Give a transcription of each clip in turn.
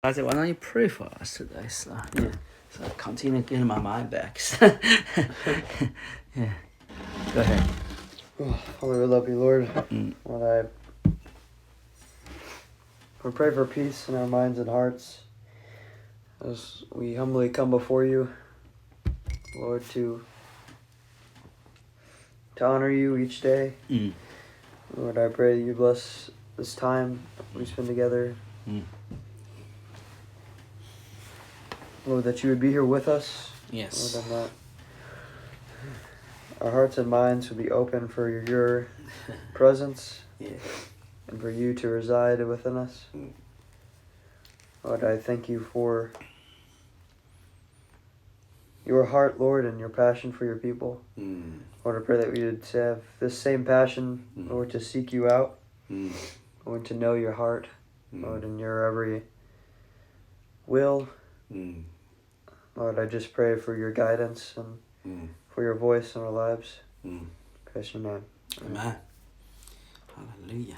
I said, why don't you pray for us today? So, yeah. So I continue getting my mind back. Yeah. Go ahead. Oh, Father, we love you, Lord. Lord, we pray for peace in our minds and hearts as we humbly come before you, Lord, to honor you each day. Lord, I pray that you bless this time we spend together. Lord, that you would be here with us. Yes. Lord, and that our hearts and minds would be open for your presence. Yeah. And for you to reside within us. Lord, I thank you for your heart, Lord, and your passion for your people. Lord, I pray that we would have this same passion, Lord, to seek you out, Lord, to know your heart, Lord, in your every will. Lord, I just pray for your guidance and for your voice in our lives. In Christ's name. Amen. Hallelujah.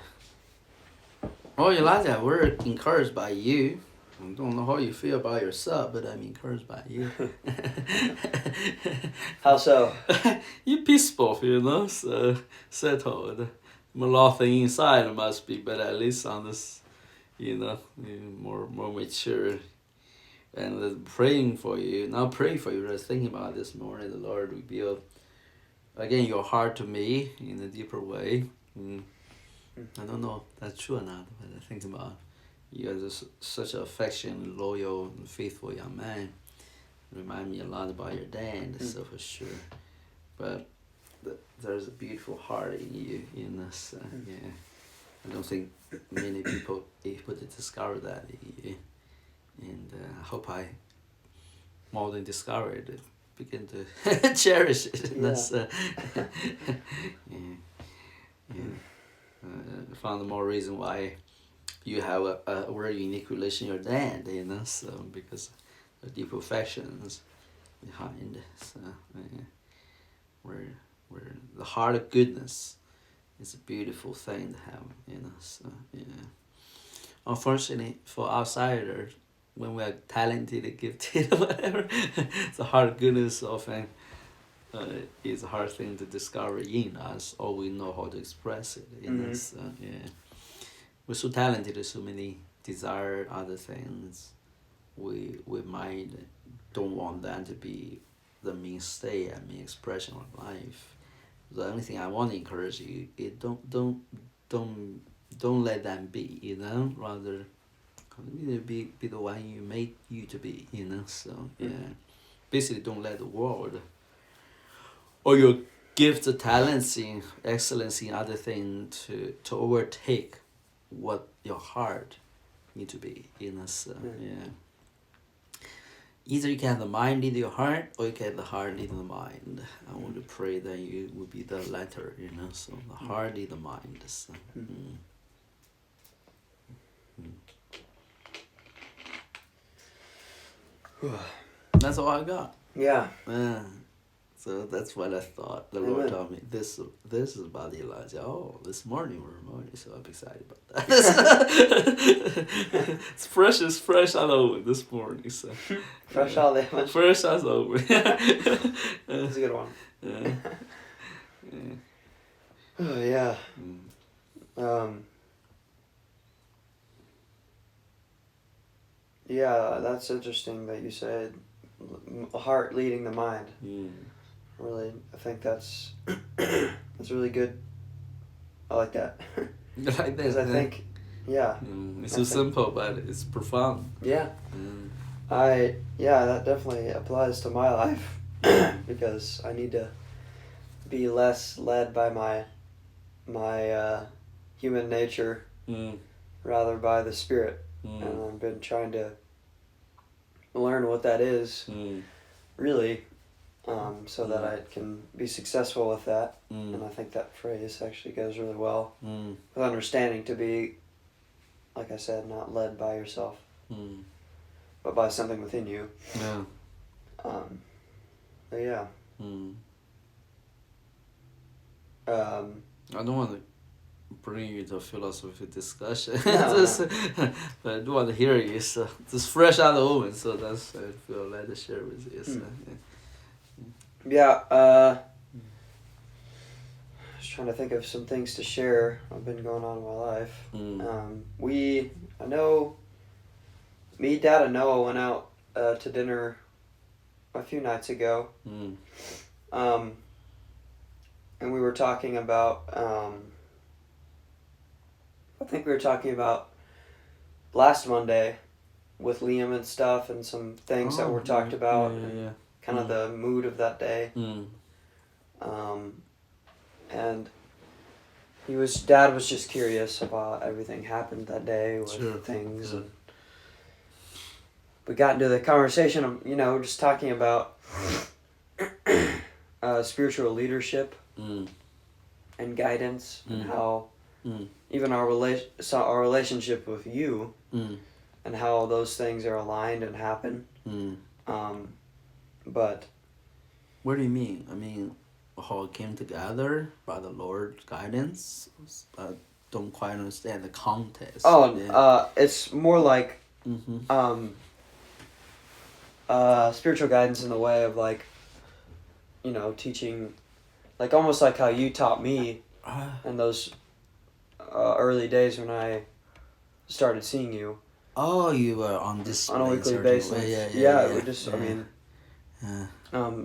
Oh, Elijah, we're encouraged by you. I don't know how you feel about yourself, but I'm encouraged by you. How so? You're peaceful, so settled. A lot of things inside must be, but at least on this, you're more mature. And praying for you, not praying for you, just thinking about this morning, the Lord revealed, again, your heart to me in a deeper way. I don't know if that's true or not, but I think about you as such an affectionate, loyal, and faithful young man. Remind me a lot about your dad, so for sure. But there's a beautiful heart in you, in us. Yeah, I don't think many people able to discover that in you, and I hope I more than discover it, begin to cherish it. Yeah. That's found more reason why you have a very unique relation with your dad, so because the deep affections behind, so where the heart of goodness is a beautiful thing to have, so yeah. Unfortunately for outsiders, when we're talented, gifted, whatever, the heart of goodness often is a hard thing to discover in us, or we know how to express it in us. Yeah, we're so talented, so many desire other things. We might don't want that to be the mainstay and main expression of life. The only thing I want to encourage you is don't let them be. Rather be the one you made you to be. So yeah, basically don't let the world or your gifts, talents, in excellence in other things to overtake what your heart need to be. So yeah. Either you can have the mind lead your heart, or you can have the heart lead the mind. I want to pray that you will be the latter. So the heart lead the mind. So, That's all I got. Yeah. So that's what I thought. The Lord told me this is about Elijah. Oh, this morning we're morning, so I'm excited about that. It's fresh out of the oven this morning. So Fresh out of the oven. Fresh out of the oven. That's a good one. Yeah. Oh yeah. Yeah, that's interesting that you said heart leading the mind. Really, I think that's really good. I like that. Like that. Because I think, yeah. It's so simple, but it's profound. Yeah. That definitely applies to my life because I need to be less led by my human nature rather by the spirit. And I've been trying to learn what that is, really, so that I can be successful with that. And I think that phrase actually goes really well with understanding to be, like I said, not led by yourself, but by something within you. Yeah. But yeah. I don't want to bring you to a philosophy discussion. No, Just, but I do want to hear you. So just fresh out of the oven. So that's I feel glad to share with you. So, Yeah. I was trying to think of some things to share. I've been going on in my life. I know. Me, Dad, and Noah went out to dinner a few nights ago. And we were talking about. I think we were talking about last Monday with Liam and stuff, and some things that were talked about, and kind of the mood of that day. And Dad was just curious about everything happened that day with things, and we got into the conversation of, just talking about spiritual leadership and guidance, and how even our relationship with you and how those things are aligned and happen. But what do you mean? I mean, how it came together by the Lord's guidance. I don't quite understand the context. It's more like spiritual guidance in the way of like, teaching, like almost like how you taught me in those early days when I started seeing you. Oh, you were on this on a weekly basis. We just I mean,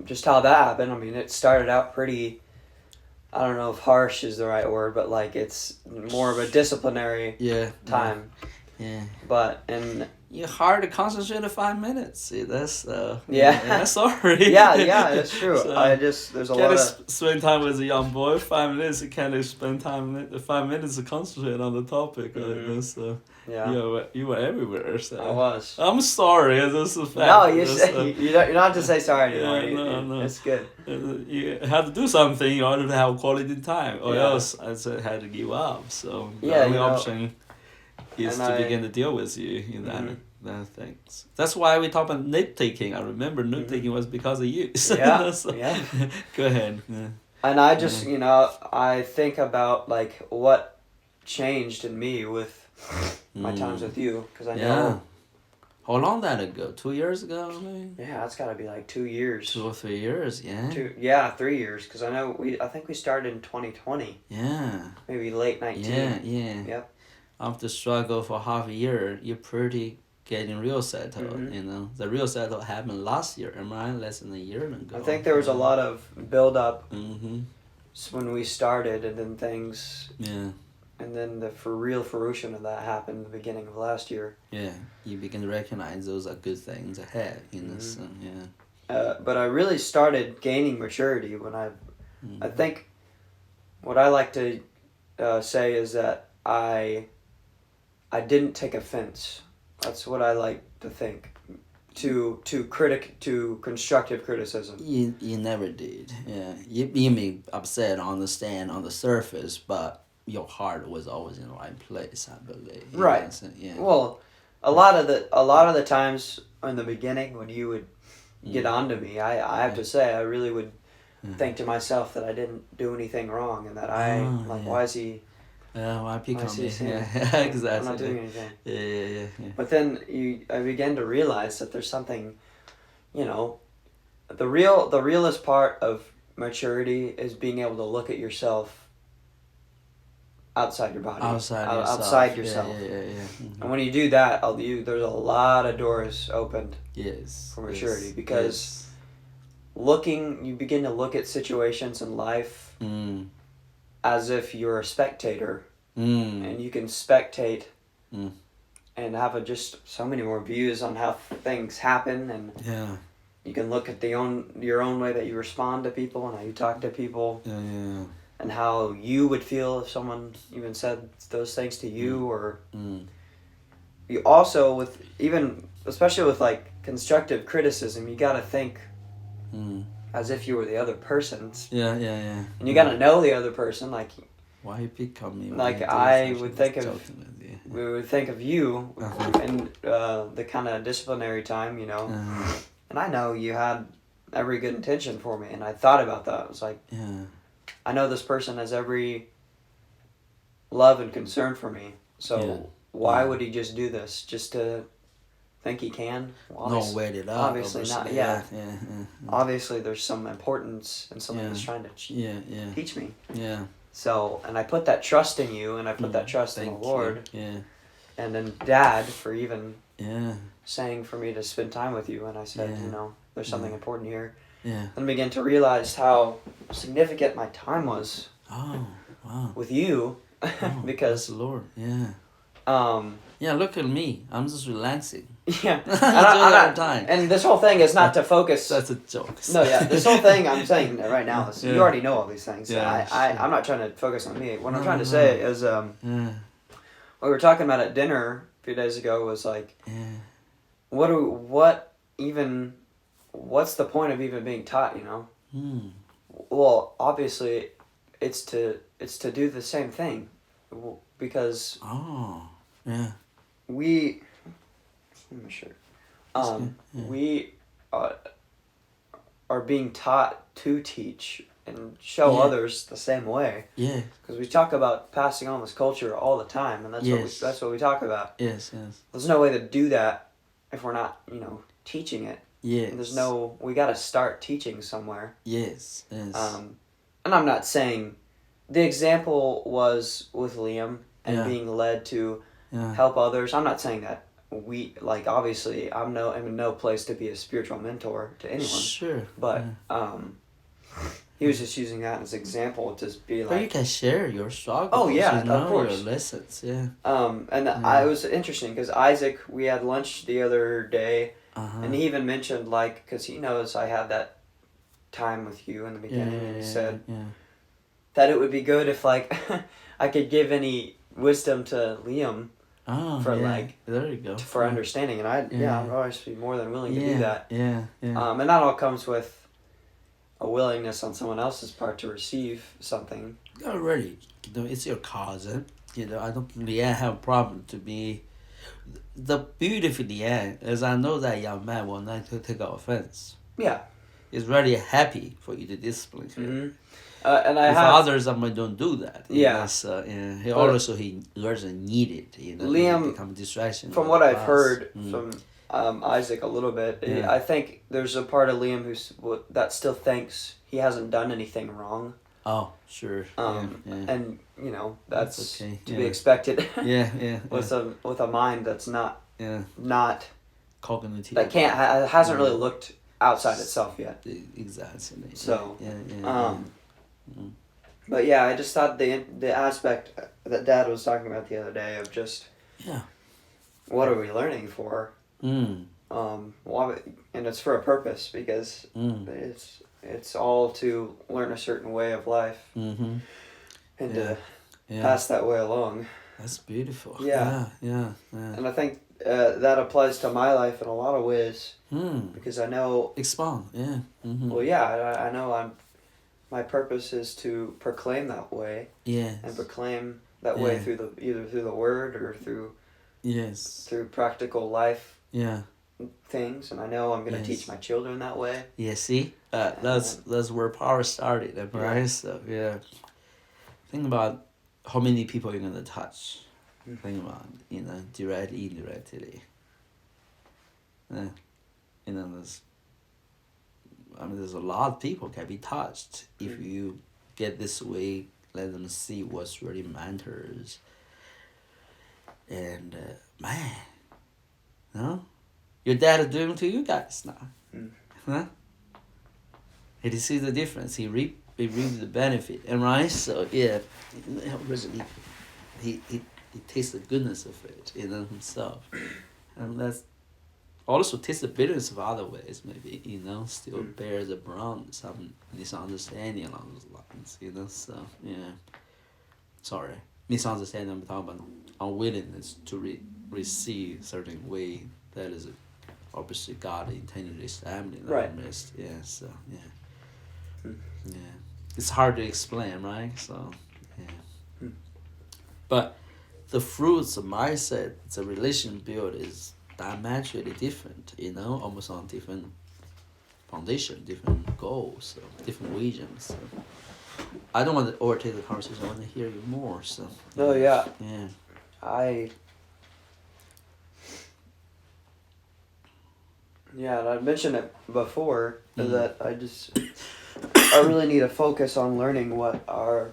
just how that happened. I mean, it started out pretty. I don't know if harsh is the right word, but like it's more of a disciplinary time. But you're hard to concentrate for 5 minutes. See, that's sorry. That's true. So, there's a lot of spend time with a young boy. 5 minutes, you can't spend 5 minutes to concentrate on the topic. So you were everywhere. So I was. I'm sorry. This is a fact. No, you don't have to say sorry anymore. No. It's good. You had to do something in order to have quality time, or else I had to give up. So the only option is to begin to deal with you in that things. That's why we talk about note-taking. I remember note-taking was because of you. Go ahead. Yeah. And I just, I think about like what changed in me with my times with you, because I know. How long that ago? 2 years ago, maybe? Yeah, it's got to be like 2 years. 2 or 3 years, 3 years, because I think we started in 2020. Yeah. Maybe late 19. Yeah. Yep. After struggle for half a year, you're pretty getting real settled. The real settle happened last year, am I? Less than a year ago. I think there was a lot of build up when we started, and then things. Yeah. And then the real fruition of that happened at the beginning of last year. Yeah, you begin to recognize those are good things ahead. So, but I really started gaining maturity when I think what I like to say is that I didn't take offense. That's what I like to think. To constructive criticism. You never did. Yeah, you may upset on the surface, but your heart was always in the right place, I believe. Right. So, Well, a lot of the times in the beginning when you would get onto me, I have to say I really would think to myself that I didn't do anything wrong, and that why is he? Yeah, why pick on me? Exactly. I'm not doing anything. Yeah. But then I began to realize that there's something, the realest part of maturity is being able to look at yourself outside your body. Outside yourself. Yeah. And when you do that, there's a lot of doors opened. Yes. For maturity, because you begin to look at situations in life as if you're a spectator, and you can spectate and have just so many more views on how things happen, and you can look at your own way that you respond to people and how you talk to people. And how you would feel if someone even said those things to you, or you also especially with like constructive criticism, you gotta think as if you were the other person. Yeah. And you gotta know the other person, like. Why you pick on me? Like we would think of you in the kind of disciplinary time, and I know you had every good intention for me, and I thought about that. I was like, I know this person has every love and concern for me. So Yeah. why Yeah. would he just do this? Just to think he can? Well, No, wait it up. obviously not. Yeah. Yeah. Obviously, there's some importance in something Yeah. he's trying to Yeah. Yeah. teach me. Yeah. So, and I put that trust in you, and I put that trust in the Thank Lord, you. Yeah. and then Dad for even Yeah. saying for me to spend time with you. And I said, Yeah. you know, there's something important here. Yeah. And I began to realize how significant my time was Oh, wow. with you, Oh, because praise the Lord. Yeah. um, Yeah, look at me. I'm just relaxing. yeah, I do it all the time. and this whole thing is not to focus. That's a joke. No, yeah, this whole thing I'm saying right now is Yeah. you already know all these things. Yeah, sure. I'm not trying to focus on me. What I'm No, trying to no. say is Yeah. what we were talking about at dinner a few days ago was like, Yeah. what's the point of even being taught, you know? Hmm. Well, obviously, it's to do the same thing, because Oh. Yeah. we, I'm not sure, Yeah. we are being taught to teach and show Yeah. others the same way, Yeah. because we talk about passing on this culture all the time, and Yes. that's what we talk about. Yes. Yes. There's no way to do that if we're not, you know, teaching it. Yes. We got to start teaching somewhere. Yes. Yes. And I'm not saying the example was with Liam and Yeah. being led to Yeah. help others. I'm not saying that obviously I'm in no place to be a spiritual mentor to anyone, Sure. but Yeah. he was just using that as an example to be But you like, can share your struggles. Oh, yeah, you know, of course. your lessons. Yeah. and Yeah. it was interesting because Isaac, we had lunch the other day, Uh-huh. and he even mentioned, like, because he knows I had that time with you in the Yeah. beginning, and he said Yeah. that it would be good if, like, I could give any wisdom to Liam Oh, for, yeah. like, There you go. for understanding, and I'd always be more than willing to do that. Yeah. Yeah. And that all comes with a willingness on someone else's part to receive something. Already, you know, it's your cousin. You know, I don't really have a problem to be. The beauty of the end is I know that young man will not take offense. Yeah. He's really happy for you to discipline him. Mm-hmm. And I If have others, don't do that. You Yeah. know, so, yeah. He But- also he doesn't need it. You know, Liam, it become a distraction. from in what the I've class. heard Mm. from Isaac a little bit, Yeah. I think there's a part of Liam that still thinks he hasn't done anything wrong. Oh, sure. Yeah. And you know that's okay, to yeah. be expected. Yeah. with a mind that's not Cognitive. that hasn't really looked outside itself yet. Exactly. So, Yeah. But yeah, I just thought the aspect that Dad was talking about the other day of just Yeah. what are we learning for? Mm. And it's for a purpose, because Mm. it's all to learn a certain way of life Mm-hmm. and Yeah. to Yeah. pass that way along. That's beautiful. Yeah. Yeah. And I think that applies to my life in a lot of ways, Hmm. because I know. Expound. Yeah. Mm-hmm. Well, yeah, I know. My purpose is to proclaim that way, Yes. and proclaim that way Yeah. through either through the word or through Yes. practical life Yeah. things, and I know I'm going to Yes. teach my children that way. Yeah. See, that's where power started, right? Yeah. So yeah. Think about how many people you're gonna touch. Mm. Think about directly, indirectly. There's a lot of people can be touched if you get this way. Let them see what's really matters. And man, no, your dad is doing to you guys now, huh? Did you see the difference? He reaped the benefit, and right. So yeah, originally, he tastes the goodness of it, himself, and that's also taste the bitterness of other ways. Maybe still bears the brunt, some misunderstanding along those lines. So yeah, sorry, misunderstanding. I'm talking about unwillingness to receive certain way that is obviously God intended established in our midst. Yeah. So yeah. Yeah. It's hard to explain, right? So yeah. But the fruits of mindset, the relation build is diametrically different, almost on different foundation, different goals, so different visions. So. I don't want to overtake the conversation. I want to hear you more. So. No, yeah. Yeah. And I mentioned it before that I really need to focus on learning what our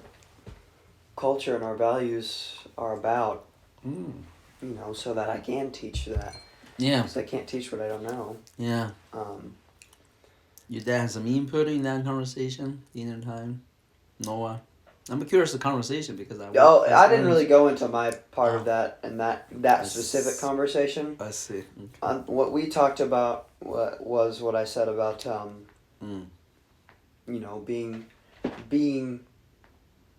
culture and our values are about. You know, so that I can teach that. Yeah. Because I can't teach what I don't know. Yeah. Your dad has some input in that conversation dinner time? Noah? I'm curious the conversation because I didn't really go into my part of that and that specific conversation. I see. Okay. What we talked about was what I said about you know, being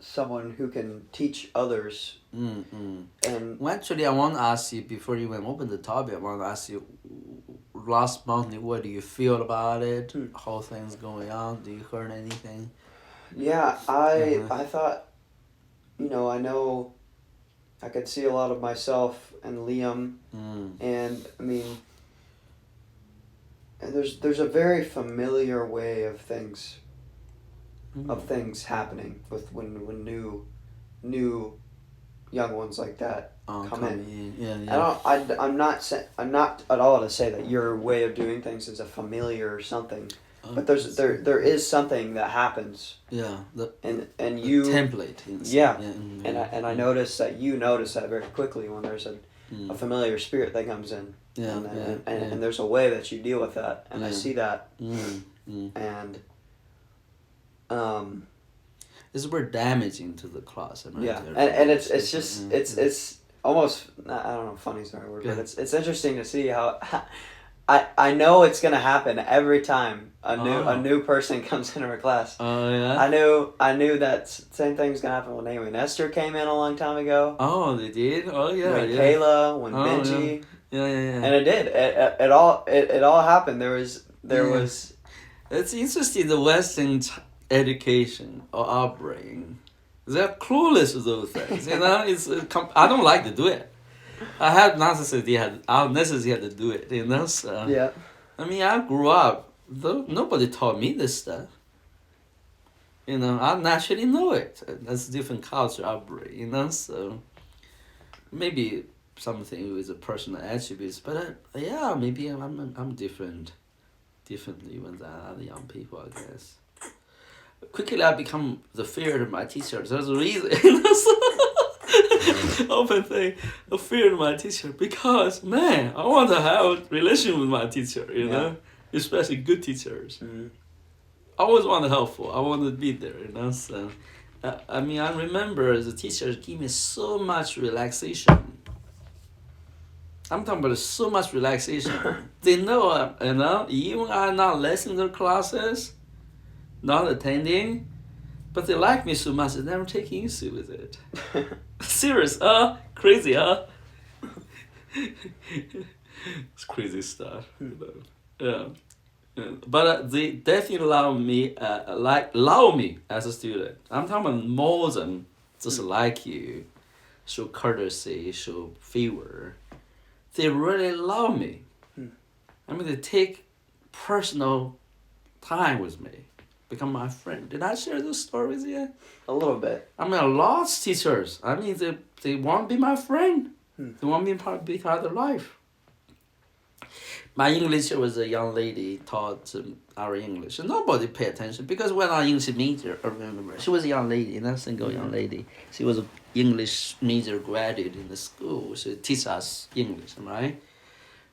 someone who can teach others. And well, actually, I want to ask you before you even open the topic. I want to ask you, last month, what do you feel about it? How things going on? Do you heard anything? Yeah, I thought, you know, I could see a lot of myself and Liam, and I mean, and there's a very familiar way of things happening with when new young ones like that come in. Yeah. I'm not at all to say that your way of doing things is a familiar or something. But there is something that happens. Yeah. And you template. Yeah. And I noticed that you notice that very quickly when there's a familiar spirit that comes in. Yeah. And there's a way that you deal with that, and I see that. And it's very damaging to the class. Yeah. And it's just it's almost, I don't know if funny is the right word, but it's interesting to see how I know it's gonna happen every time a new person comes into our class. Oh yeah. I knew that same thing's gonna happen when Amy and Esther came in a long time ago. Oh, they did. Oh yeah. When Kayla, when Benji. Yeah. And it did. It all happened. There was. It's interesting. The Western education or upbringing, they're clueless with those things. You know, I don't like to do it. I have necessarily had to do it, you know. So yeah. I mean, I grew up. Though nobody taught me this stuff. You know, I naturally know it. That's different culture upbringing, you know. So maybe something with the personal attributes, but maybe I'm differently than other young people, I guess. Quickly, I become the fear of my teachers. There's a reason. Open thing, the fear of my teacher, because man, I want to have a relation with my teacher, you know, especially good teachers. I always want to helpful. I want to be there, you know. So, I mean, I remember the teachers give me so much relaxation. I'm talking about so much relaxation. They know, you know, even I'm not listening to classes, not attending, but they like me so much, they never take issue with it. Serious, crazy, huh? It's crazy stuff, you know. Yeah. But they definitely allow me as a student. I'm talking about more than just like you, show courtesy, show favor. They really love me. I mean, they take personal time with me, become my friend. Did I share those stories yet? A little bit. I mean, a lot of teachers. I mean, they want to be my friend. They want me to be part of their life. My English teacher was a young lady taught our English. And nobody paid attention because when I English major, I remember, she was a young lady, a single young lady. She was an English major graduate in the school. She teach us English, right?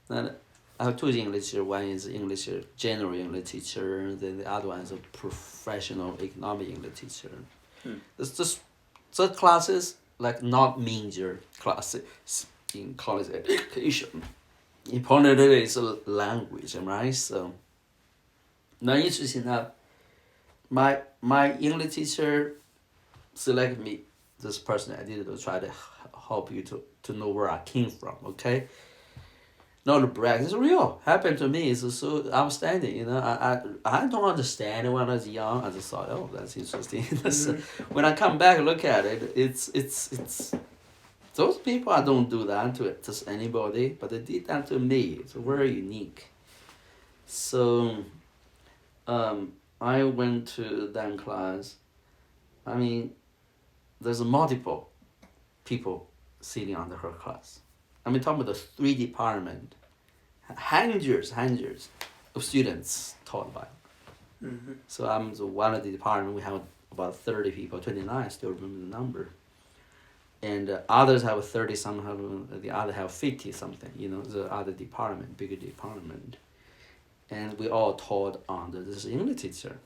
And I have two English teachers. One is English general English teacher. Then the other one is a professional economic English teacher. It's just third classes, like not major classes in college education. Important is a language, right? So now interesting enough, my English teacher selected me, this person I did to try to help you to know where I came from, okay? Not to brag, it's real. Happened to me, it's so outstanding, you know. I don't understand when I was young. I just thought, oh, that's interesting. When I come back and look at it, it's those people, I don't do that to just anybody, but they did that to me. It's very unique. So, I went to that class, I mean, there's multiple people sitting under her class. I mean, talking about the three department, hundreds of students taught by. Mm-hmm. So I'm the one of the department. We have about 30 people, 29. I still remember the number. And others have 30. Some have the other have 50 something. You know, the other department, bigger department. And we all taught under this English teacher.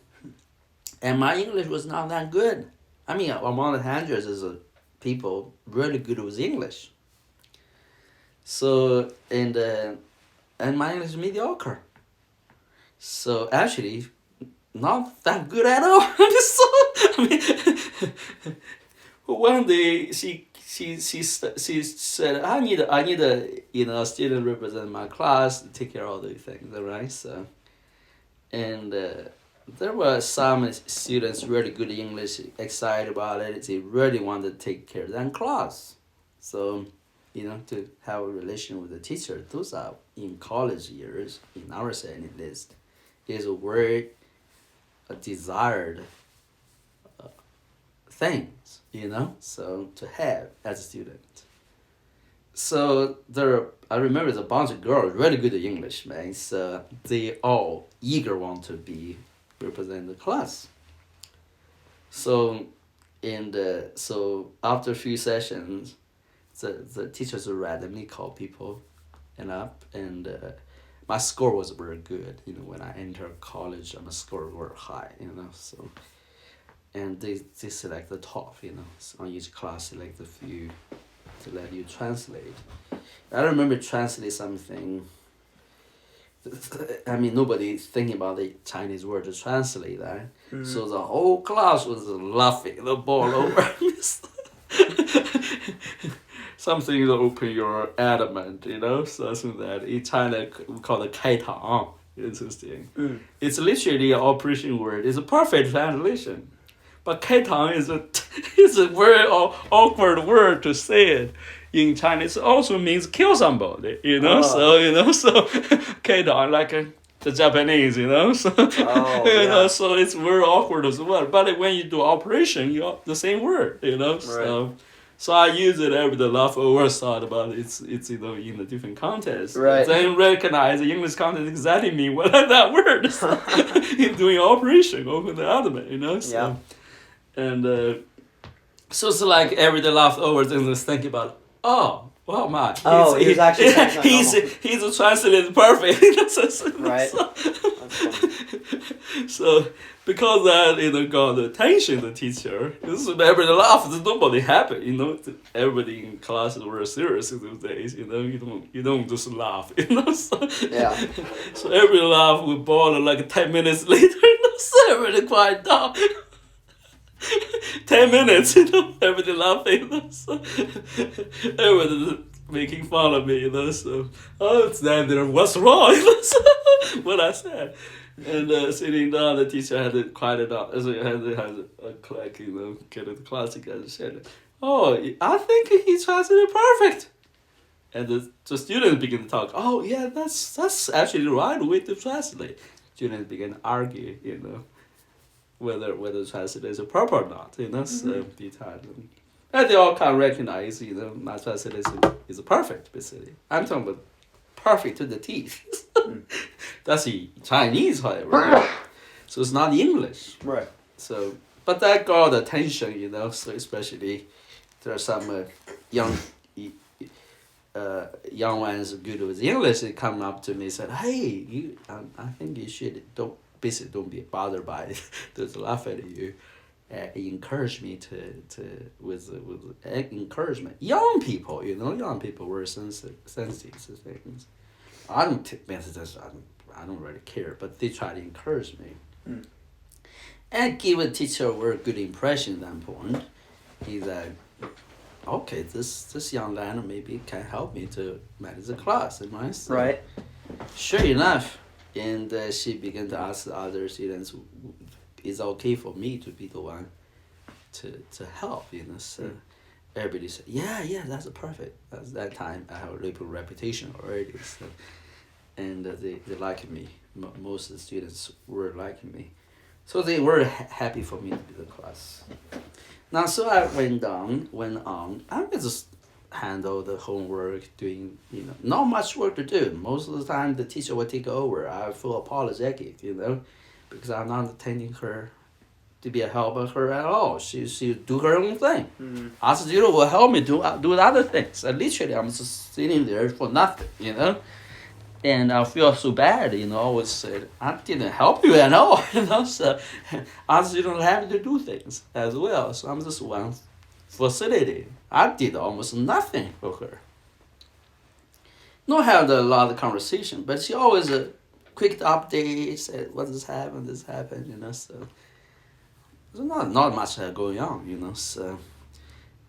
And my English was not that good. I mean, among the hundreds of people really good with English. So and my English is mediocre. So actually, not that good at all. So I mean, one day she said I need a student represent my class to take care of all these things, right? So and there were some students really good English, excited about it. They really wanted to take care of their class. So, to have a relation with the teacher, those are in college years, in our setting at least, is a very desired things, so to have as a student. So I remember there's a bunch of girls really good at English, man. So they all eager want to be represent the class. So so after a few sessions, the teachers randomly call people and my score was very good. When I entered college, my score were high. So and they select the top. So on each class select a few to let you translate. I remember translate something. I mean, nobody thinking about the Chinese word to translate that. Mm-hmm. So the whole class was laughing the ball over. Something to open your adamant, something that in China we call it 开膛. Interesting. Mm. It's literally an operation word. It's a perfect translation. But 开膛is a very awkward word to say it. In Chinese, it also means kill somebody, so 开膛 like the Japanese, so it's very awkward as well. But when you do operation, you have the same word, Right. So I use it every day, laugh over, thought about it. It's in a different context. Right. Then recognize the English context exactly mean what that word is. In doing operation, open the abdomen, so. Yeah. And so it's like every day laugh over and just think about, oh, well, man. He's actually he's translated perfect. Right. So because that got the attention of the teacher, this everybody laughed. Nobody happy. Everybody in class is very serious those days. You don't just laugh. So, yeah. So every laugh we ball like 10 minutes later. So everybody quiet down. 10 minutes, everybody laughing, so everybody making fun of me, so it's that there, what's wrong, so what I said, and sitting down, the teacher had to quiet it down, so had a clack, get the class together, and said, oh, I think he translated perfect, and the students begin to talk, oh yeah, that's actually the right way to translate. Students begin to argue, whether the translation is proper or not, so the time. And they all can recognize, my translation is perfect, basically. I'm talking about perfect to the teeth. That's the Chinese, however. So it's not English. Right. So, but that got attention, so especially there are some young ones good with English, they come up to me and said, hey, I think you should, don't be bothered by it. Just laugh at you. Encourage me with encouragement. Young people, young people were sensitive to things. I don't take messages. I don't really care, but they try to encourage me. Mm. And give a teacher a very good impression at that point. He's like, okay, this young lad maybe can help me to manage the class, right? So, right. Sure enough. And she began to ask the other students, is it okay for me to be the one to help, So everybody said, yeah, that's perfect. At that time, I have a little reputation already. So, and they liked me. Most of the students were liking me. So they were happy for me to be the class. Now, so I went on. I just handle the homework, doing, not much work to do. Most of the time, the teacher will take over. I feel apologetic, because I'm not attending her to be a help of her at all. She do her own thing. Mm-hmm. Other student will help me do the other things. And literally, I'm just sitting there for nothing, And I feel so bad, always said, I didn't help you at all, so other students have to do things as well. So I'm just one facility. I did almost nothing for her. Not have a lot of conversation, but she always quick updates, said what this happened, so there's not much going on, so.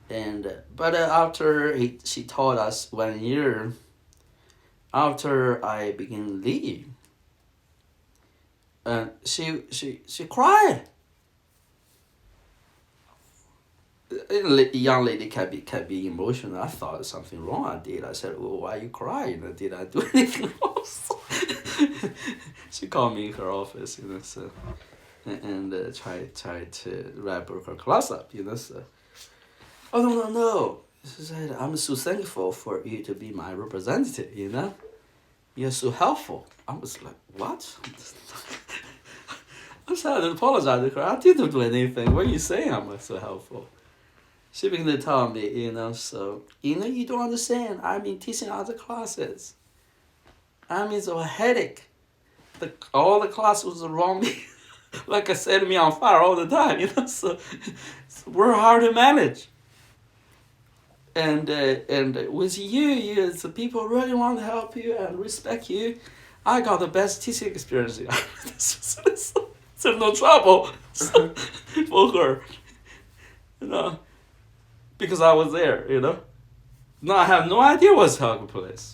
And but after she taught us 1 year, after I began leave, she cried. A young lady can be emotional. I thought something wrong I did. I said, well, why are you crying? Did I do anything wrong? She called me in her office, so, and tried to wrap her class up, so. Oh, no. She said, I'm so thankful for you to be my representative, You're so helpful. I was like, what? I said, I apologize to her. I didn't do anything. What are you saying I'm so helpful? She began to tell me, so, you don't understand. I've been teaching other classes. It's a headache. All the classes was around me. Like I set me on fire all the time, so we're hard to manage. And with you, the people really want to help you and respect you. I got the best teaching experience. There's no trouble for her, because I was there, Now I have no idea what's taking place.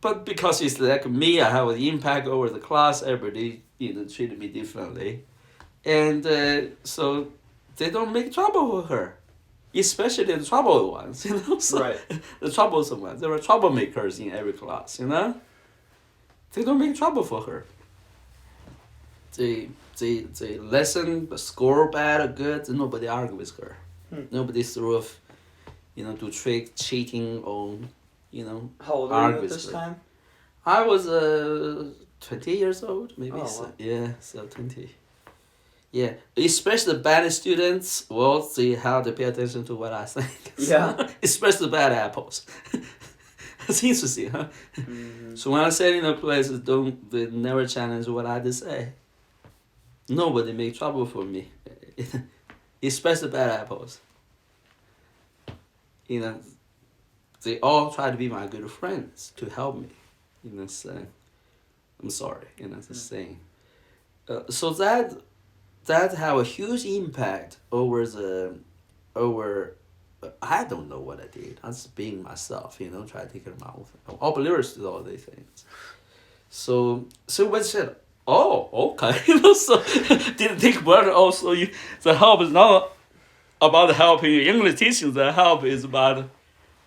But because it's like me, I have an impact over the class. Everybody, treated me differently, and so they don't make trouble for her. Especially the troubled ones, So right. The troublesome ones. There were troublemakers in every class, They don't make trouble for her. They lesson, score bad or good, nobody argue with her. Nobody sort of, do trick, cheating on, How old were you at this time? I was 20 years old, maybe. Oh, So, wow. yeah, so 20. Yeah, especially the bad students, they have to pay attention to what I think. Yeah. Especially bad apples. It's interesting, huh? Mm-hmm. So when I say in a place, they never challenge what I just say. Nobody make trouble for me. Especially bad apples. They all try to be my good friends to help me. So I'm sorry, just saying. So that have a huge impact over I don't know what I did. I was being myself, try to take care of my own thing. All believers do all these things. So when said, oh, okay, so didn't think about it. Also, the help is not about helping English teaching. The help is about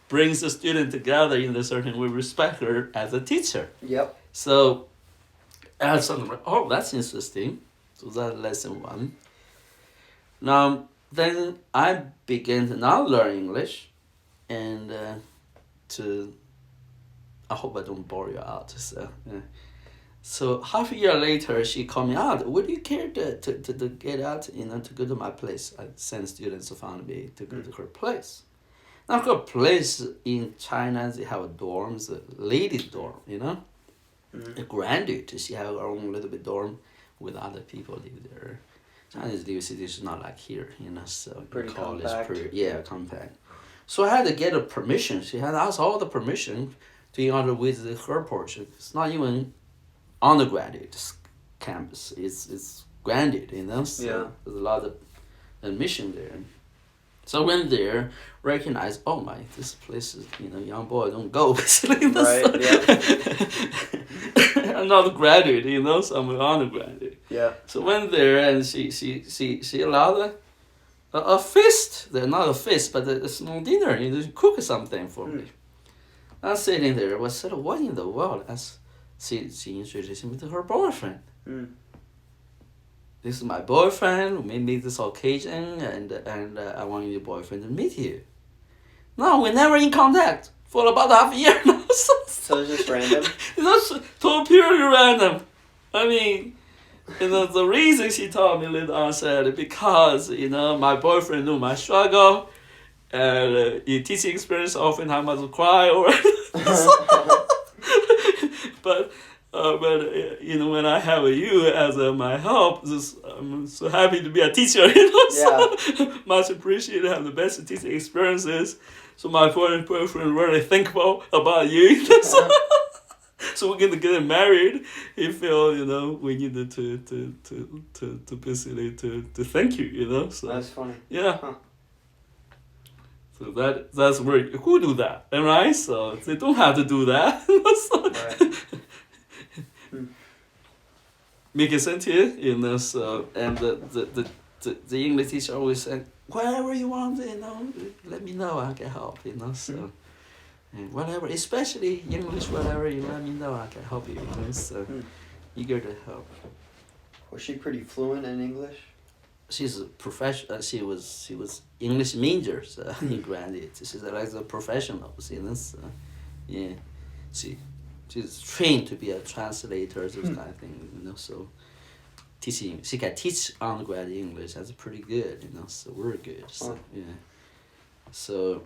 brings the student together in a certain way, respect her as a teacher. Yep. So, and something like, oh, that's interesting. So that's lesson 1. Now, then I began to now learn English, and I hope I don't bore you out. So half a year later, she called me out. Would you care to get out, to go to my place? I sent students to find me to go to her place. Now her place in China, they have dorms, a ladies dorm, A graduate, she have her own little bit dorm with other people live there. Chinese university is not like here, so Pretty college, compact. Compact. So I had to get a permission. She had asked all the permission to in order with her portion. It's not even undergraduate campus. It's granted, So Yeah. there's a lot of admission there. So I went there, recognized, oh my, this place is, young boy, don't go. Right, yeah. I'm not a graduate, so I'm an undergraduate. Yeah. So went there and she allowed a feast. They're not a feast, but a small dinner. She cook something for me. I was sitting there. I said, what in the world? She introduced me to her boyfriend. this is my boyfriend. We meet this occasion, and I want your boyfriend to meet you. No, we're never in contact for about half a year now. So it's just random? It's totally random. I mean, the reason she told me later on said because, my boyfriend knew my struggle, and in teaching experience, oftentimes I would cry or but when I have you as my help, I'm so happy to be a teacher. So much appreciated, have the best teaching experiences. So my boyfriend really thankful about you. So we're gonna get married. He feel we needed to basically to thank you. So that's funny. Yeah. Huh. So that's where who do that, right? So they don't have to do that. Right. Making sense here, So and the English teacher always said, whatever you want, let me know, I can help, So and whatever, especially English, whatever you let me know, I can help you, So eager to help. Was she pretty fluent in English? She's a professional. She was English major in graduate. She's like a professional, So yeah, she's trained to be a translator, those kind of things, So teaching, she can teach undergrad English. That's pretty good, So we're good. So yeah. So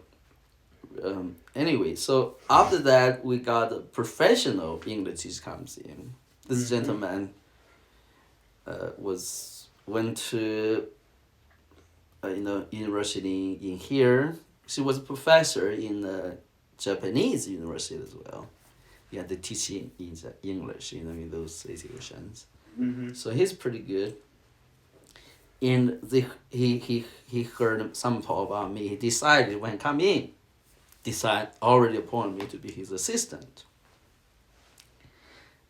anyway, so after that we got a professional English comes in. This gentleman went to university in here. She was a professor in Japanese university as well. Yeah, the teaching in English, in those situations. So he's pretty good. And he heard some talk about me. He decided when come in, already appointed me to be his assistant.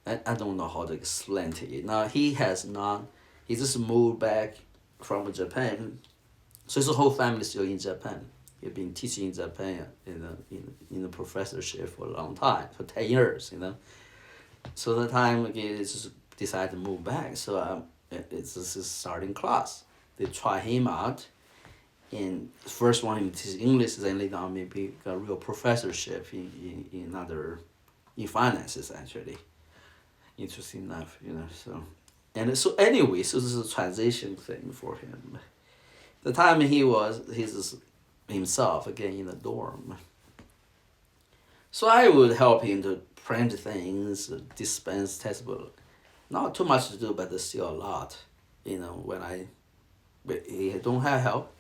I don't know how to explain to you. Now he just moved back from Japan. So his whole family is still in Japan. He's been teaching in Japan in a professorship for a long time, for 10 years, So the time again, he just decided to move back. So it's just his starting class. They try him out. And first one he teaches English, then later on maybe got a real professorship in finances actually. Interesting enough, So anyway, so this is a transition thing for him. The time he's himself again in the dorm. So I would help him to print things, dispense textbook. Not too much to do, but there's still a lot. But he don't have help.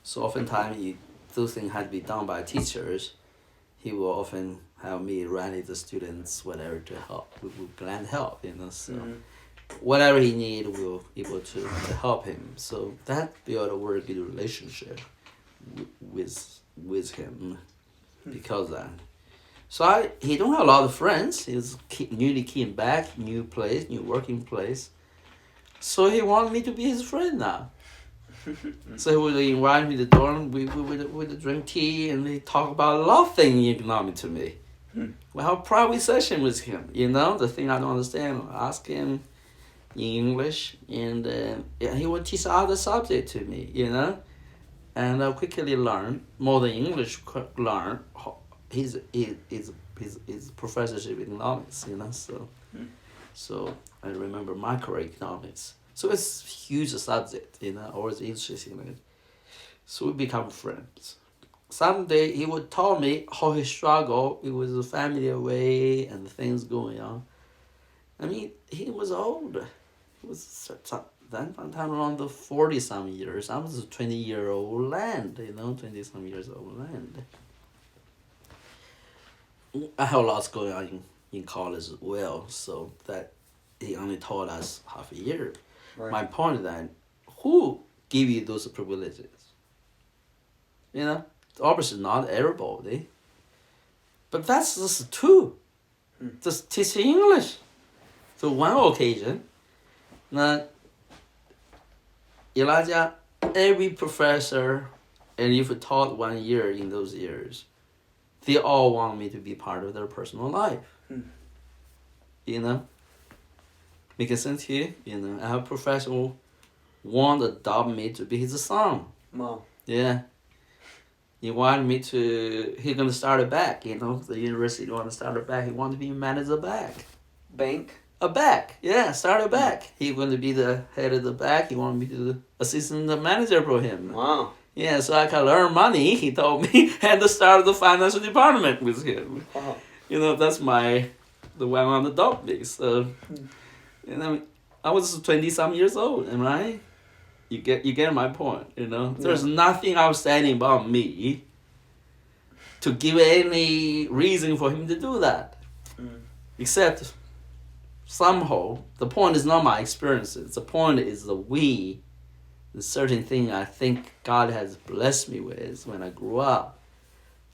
So oftentimes those things had to be done by teachers. He will often have me rally the students, whatever, to help. We will grant help, So whatever he need, we'll able to help him. So that built a very good relationship with him because of that. So he don't have a lot of friends. He's newly came back, new place, new working place. So he wanted me to be his friend now. So he would invite me to the dorm. We would drink tea and we talk about a lot of things economic to me. We have a private session with him. The thing I don't understand, I ask him in English, and he would teach other subject to me. And I quickly learn more than English. Learn his professorship in economics. So I remember microeconomics. So it's a huge subject, always interested in it. So we become friends. Someday he would tell me how he struggled. It was a family away and things going on. I mean, he was old. He was then sometime around the 40-some years. I was a 20-year-old land, 20-some years old land. I have lots going on in college as well, so that he only taught us half a year. Right. My point is that who give you those privileges? Obviously not everybody. But that's just two. Just teaching English. So one occasion, Elijah, every professor, and if you taught 1 year in those years, they all want me to be part of their personal life. Making sense here? I have professional want to adopt me to be his son. Wow. Yeah. He wanted me to. He's gonna start a bank. The university want to start a bank. He wanted to be manager of a bank. Bank. A bank. Yeah, start a bank. He going to be the head of the bank. He wanted me to be the assistant manager for him. Wow. Yeah, so I can learn money. He told me and to start the financial department with him. Wow. That's the one on the dog me. So, I was 20-some years old, right? You get my point, There's nothing outstanding about me to give any reason for him to do that. Except somehow, the point is not my experiences. The point is the certain thing I think God has blessed me with when I grew up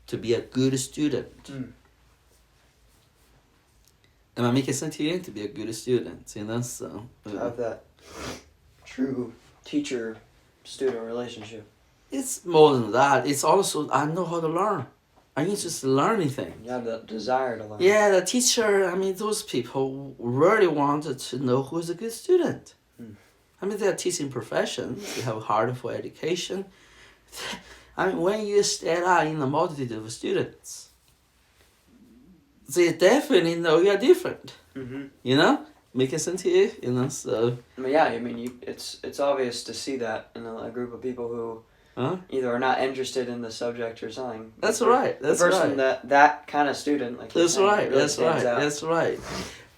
to be a good student. Am I making sense to you? To be a good student, so... Have that true teacher-student relationship. It's more than that. It's also, I know how to learn. I'm interested in learning things. You have the desire to learn. Yeah, the teacher, those people really wanted to know who's a good student. They're teaching professions. They have a heart for education. When you stand out in a multitude of students, they definitely know you're different. Making sense to you? So... Yeah, it's obvious to see that in a group of people who either are not interested in the subject or something. That's right. The person that kind of student, like that's right. Really that's right.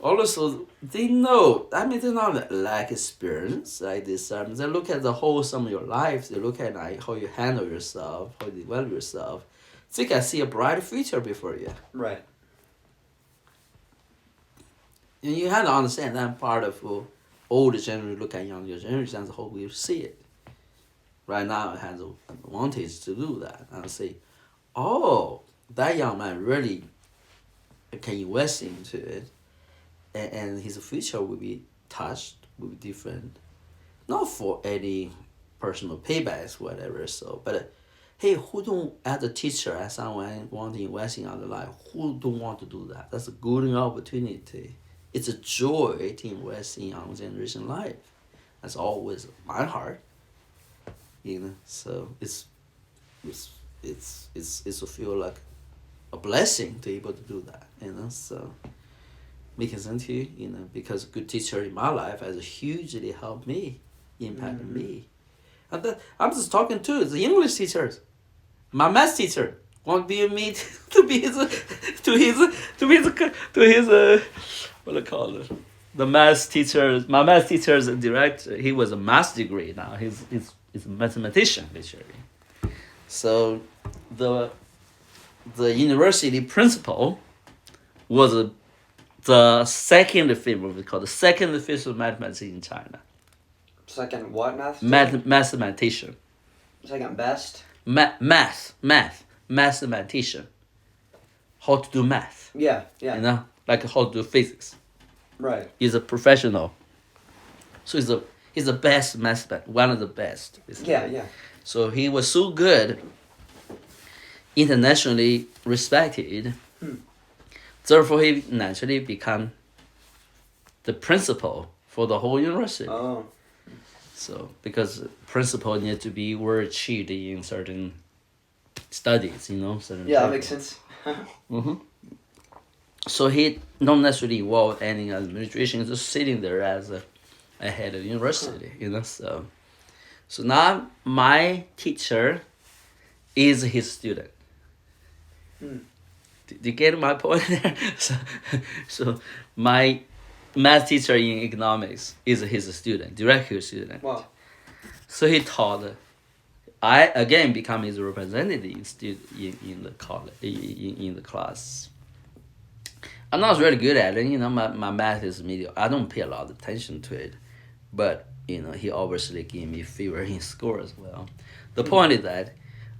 Also, they know. They not lack experience like this. They look at the whole sum of your life. They look at how you handle yourself, how you develop yourself. They can see a bright future before you. Right. And you have to understand that part of older generation look at younger generation as a whole we see it. Right now it has an advantage to do that and say, oh, that young man really can invest into it and his future will be touched, will be different. Not for any personal paybacks, whatever, but hey, who don't, as a teacher, as someone want to invest in other life, who don't want to do that? That's a good opportunity. It's a joy to invest in young generation life. That's always my heart. So it's to feel like a blessing to be able to do that. So making sense to you, because a good teacher in my life has hugely helped me, impacted me. And that, I'm just talking to the English teachers. My math teacher want me to be his what do you call it? The math teacher. My math teacher's director. He was a math degree now. He's a mathematician literally. So, the university principal was the second official mathematician in China. Second what math? Mathematician. Second best? Mathematician. How to do math. Yeah. Like how to do physics. Right. He's a professional. So he's the best mathematician, one of the best. Yeah. So he was so good, internationally respected. Therefore, he naturally became the principal for the whole university. Oh. So, because principal need to be well achieved in certain studies, certain. Yeah, that makes sense. So he not necessarily involved any administration, just sitting there as a head of the university, So now my teacher is his student. Did you get my point there? So my math teacher in economics is his student, directly student. Wow. So he taught. I again become his representative in the college in the class. I'm not really good at it. My math is mediocre. I don't pay a lot of attention to it, but he obviously gave me favor in score as well. The point is that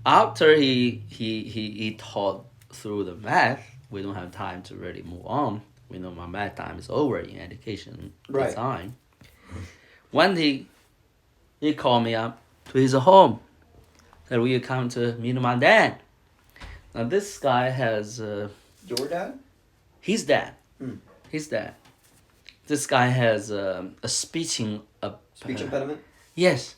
after he taught through the math, we don't have time to really move on. We know my math time is over in education design. One day, he called me up to his home that we come to meet my dad. Now this guy has your dad? His dad. His dad. This guy has a speech impediment. Yes,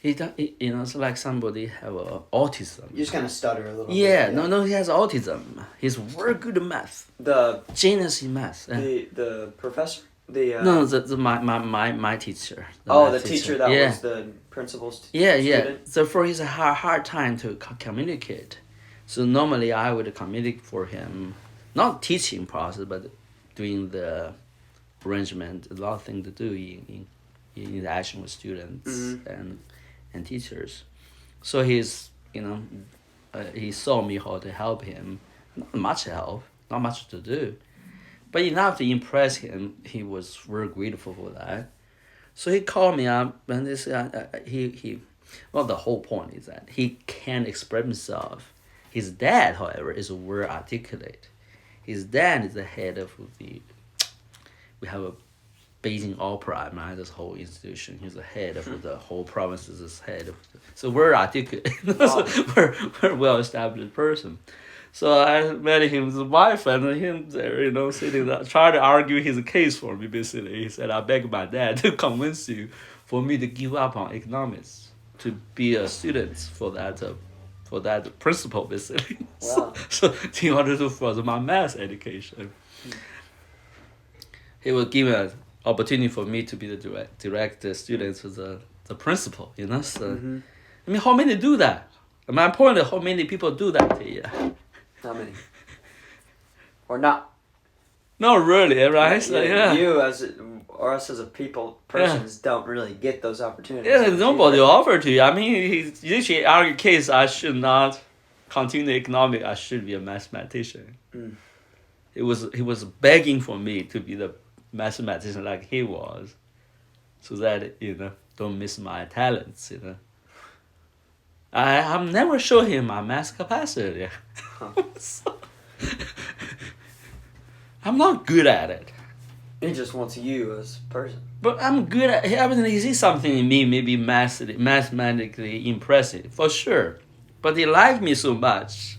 it's like somebody have autism. You just kind of stutter a little Yeah, bit. no, he has autism. He's very good at math. The Genius in math. the professor? The No, my teacher. Oh, math the teacher that yeah. was the principal's Yeah, student? So for his hard time to communicate, so normally I would communicate for him, not teaching process, but doing the arrangement, a lot of things to do in interaction with students and teachers. So he saw me how to help him. Not much help, not much to do, but enough to impress him. He was very grateful for that. So he called me up and this he well, the whole point is that he can express himself. His dad, however, is very articulate. His dad is the head of we have a Beijing Opera, right? This whole institution. He's the head of the whole province. Is his head of so very articulate. So very well established person. So I met his wife and him there, sitting there, trying to argue his case for me, basically. He said, I beg my dad to convince you for me to give up on economics, to be a student for that principle, basically. Wow. So in order to further my math education, he will give an opportunity for me to be the direct student to the principal, So, I mean, how many do that? My point is, how many people do that to you? How many? Or not? Not really, right? So, yeah. You or us as a persons don't really get those opportunities. Yeah, nobody offer to you. I mean, he usually argue case I should not continue economics. I should be a mathematician. He was begging for me to be the mathematician like he was, so that don't miss my talents. I've never showed him my math capacity. So, I'm not good at it. He just wants you as a person. But I'm good at it. I mean, he sees something in me, maybe mathematically impressive, for sure. But he liked me so much.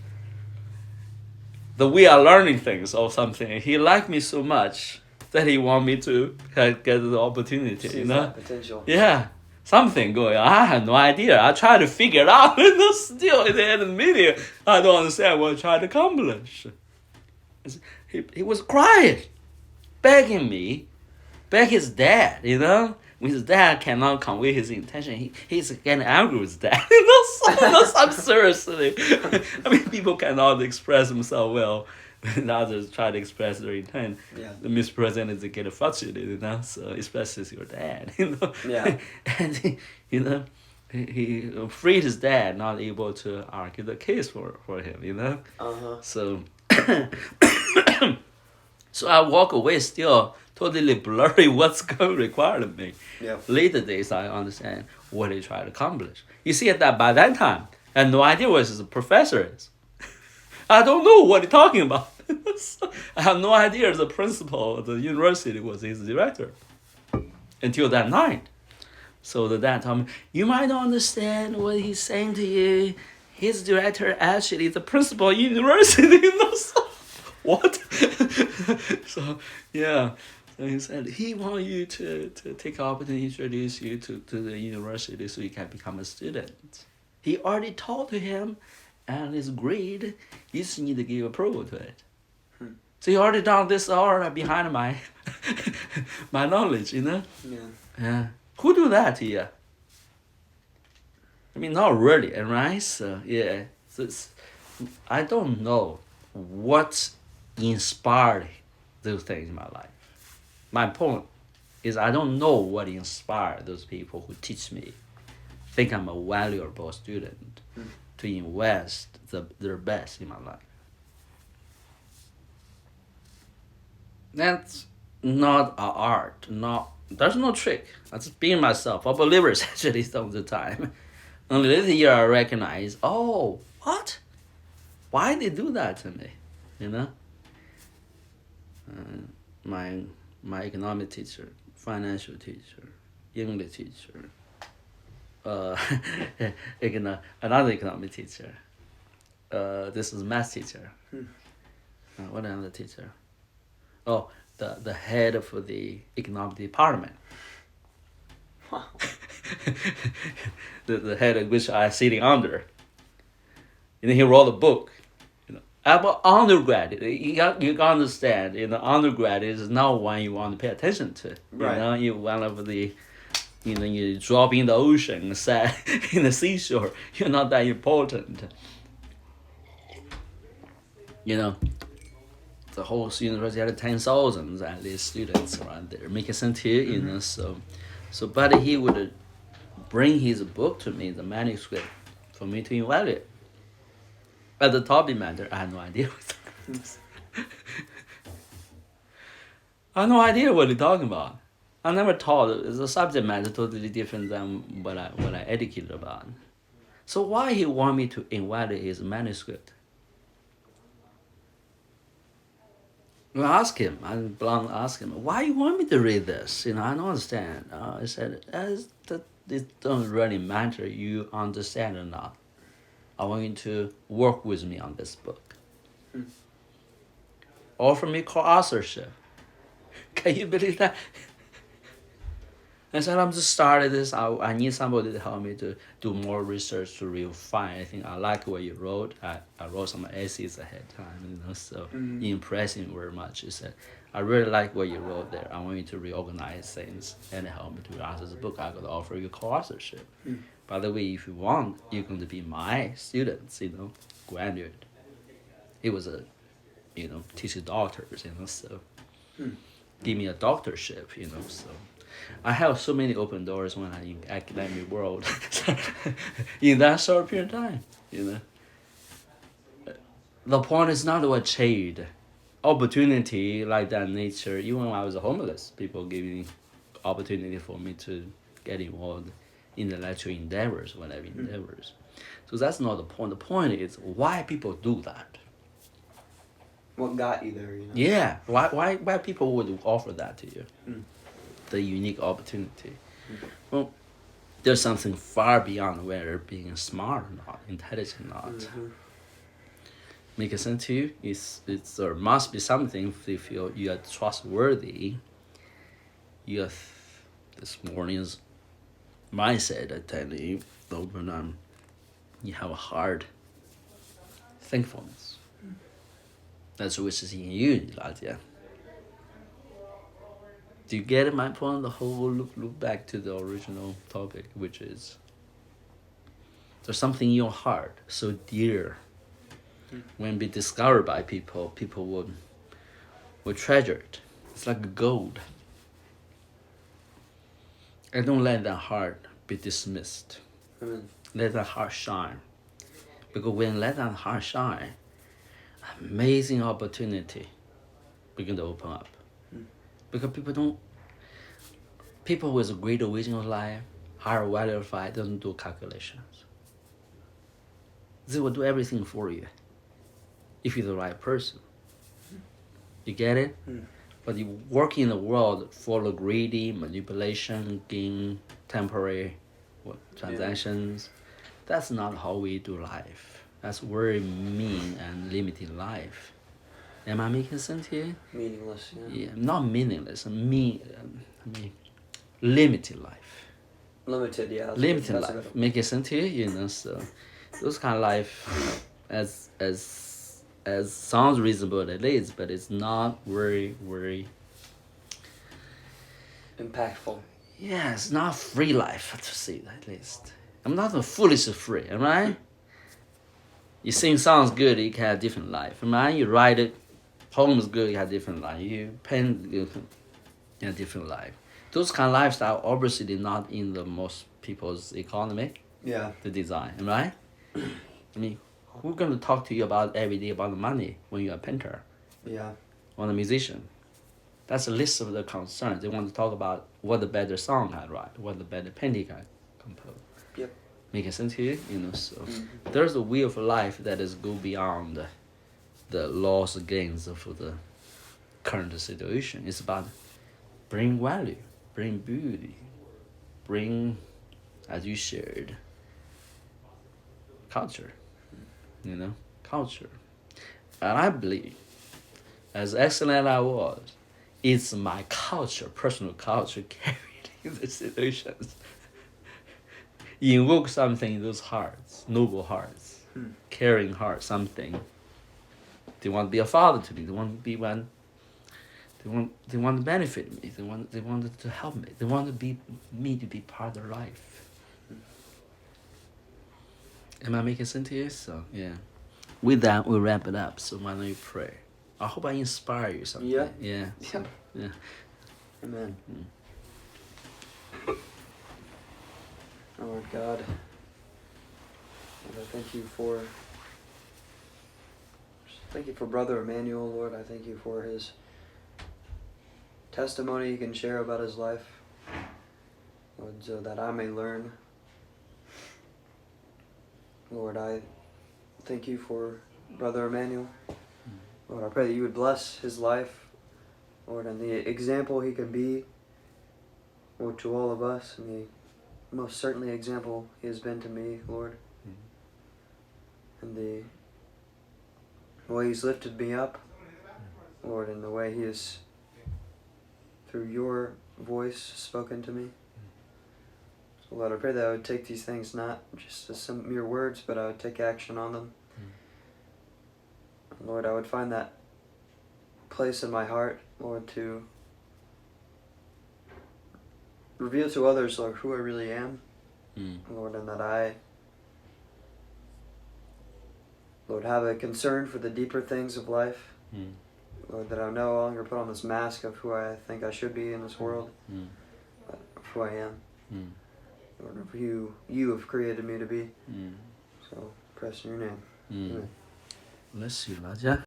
The way I learning things or something, he liked me so much that he want me to get the opportunity. Sees that potential. Yeah. Something going on. I have no idea. I try to figure it out. Still, at the end of the meeting, I don't understand what I tried to accomplish. He was crying, begging me, beg his dad, When his dad cannot convey his intention, he's getting angry with his dad. I'm seriously. I mean, people cannot express themselves well. When others try to express their intent, the misrepresented, they get frustrated, So especially your dad, Yeah. And he freed his dad, not able to argue the case for him, So, so I walk away still totally blurry what's going required of me. Yeah. Later days, I understand what he tried to accomplish. You see that by that time, I had no idea what his professor is. I don't know what he's talking about. I have no idea the principal of the university was his director until that night. So the dad told me, you might not understand what he's saying to you. His director actually is the principal of university. So, what? So, yeah. So he said he wants you to take the opportunity to introduce you to the university so you can become a student. He already talked to him and it's agreed. You just need to give approval to it. So you already done this all behind my my knowledge, Yeah. Yeah. Who do that here? I mean, not really, right? So, yeah. So I don't know what inspired those things in my life. My point is I don't know what inspired those people who teach me, think I'm a valuable student, to invest their best in my life. That's not an art. There's no trick. I just being myself. I believe it actually some of the time. Only later year I recognize, oh, what? Why they do that to me? My economic teacher, financial teacher, English teacher, another economic teacher. This is math teacher. What another teacher? Oh, the head of the economic department. Wow. the head of which I sitting under. And he wrote a book. About undergrad, you got understand. Undergrad is not one you want to pay attention to. Right. You one of the, you drop in the ocean, sat in the seashore. You're not that important. The whole university had 10,000 at least students around there. Make sense here, So, but he would bring his book to me, the manuscript, for me to evaluate. But the topic matter, I had no idea what I had no idea what he's talking about. I never taught. The subject matter totally different than what I educated about. So why he want me to evaluate his manuscript? I asked him, why you want me to read this? I don't understand. I said, it doesn't really matter you understand or not. I want you to work with me on this book. Offer me co-authorship. Can you believe that? I said, I'm just started this. I need somebody to help me to do more research to refine. I think I like what you wrote. I wrote some essays ahead of time, so it impressed me very much. He said, I really like what you wrote there. I want you to reorganize things and help me to author the book. I'm going to offer you co-authorship. By the way, if you want, you're going to be my students, graduate. He was a, teaching doctors, so give me a doctorship, so. I have so many open doors when I'm in academic world in that short period of time, The point is not what trade. Opportunity like that nature, even when I was homeless, people giving opportunity for me to get involved in intellectual endeavors, whatever endeavors. So that's not the point. The point is why people do that. What got you there, Yeah, why people would offer that to you. The unique opportunity. Well, there's something far beyond whether being smart or not, intelligent or not. Make sense to you? There must be something if you feel you are trustworthy. You have this morning's mindset, I tell you, open you have a heart thankfulness. That's which is in you, Latia. Do you get my point? The whole look back to the original topic, which is there's something in your heart so dear. When be discovered by people would treasure it. It's like gold. And don't let that heart be dismissed. Let that heart shine. Because when let that heart shine, amazing opportunity begin to open up. Because people with a greater vision of life, higher value of life, doesn't do calculations. They will do everything for you if you're the right person. You get it? But you work in the world full of greedy, manipulation, gain, temporary transactions. That's not how we do life. That's very mean and limited life. Am I making sense here? Meaningless, Yeah, not meaningless. Limited life. Limited, yeah. Limited life. Making sense here, so those kind of life, as sounds reasonable it is, but it's not very, very impactful. Yeah, it's not free life to see at least. I'm not a foolish free, am I? You sing songs good, you can have different life. Am I? You write it, poems good, you have different life. You pen, you have different life. Those kind of lifestyle obviously not in the most people's economy. Yeah. The design, am I? Who's gonna talk to you about every day about the money when you're a painter? Yeah. Or a musician? That's a list of the concerns. They want to talk about what the better song I write, what the better painting I compose. Yep. Make sense here? So there's a way of life that is go beyond the loss and gains of the current situation. It's about bring value, bring beauty, bring, as you shared, culture. Culture. And I believe, as excellent I was, it's my culture, personal culture, carried in the situations. invoke something in those hearts, noble hearts, caring hearts, something. They want to be a father to me. They want to be one. They want to benefit me. They wanted to help me. They want to be me to be part of their life. Am I making sense here? So yeah. With that, we'll wrap it up. So why don't you pray? I hope I inspire you something. Yeah. Yeah. Yeah. Yeah. Amen. Lord God, Lord, I thank you for Brother Emmanuel, Lord. I thank you for his testimony he can share about his life, Lord, so that I may learn. Lord, I thank you for Brother Emmanuel. Lord, I pray that you would bless his life, Lord, and the example he can be, Lord, to all of us, and the most certainly example he has been to me, Lord. And the way he's lifted me up, Lord, and the way he has, through your voice, spoken to me. So, Lord, I pray that I would take these things not just as some mere words, but I would take action on them. Lord, I would find that place in my heart, Lord, to reveal to others, Lord, who I really am, Lord, and that I, Lord, have a concern for the deeper things of life, Lord, that I no longer put on this mask of who I think I should be in this world, but of who I am, Lord, of who you have created me to be. So, press in your name. Amen. Bless you, Raja.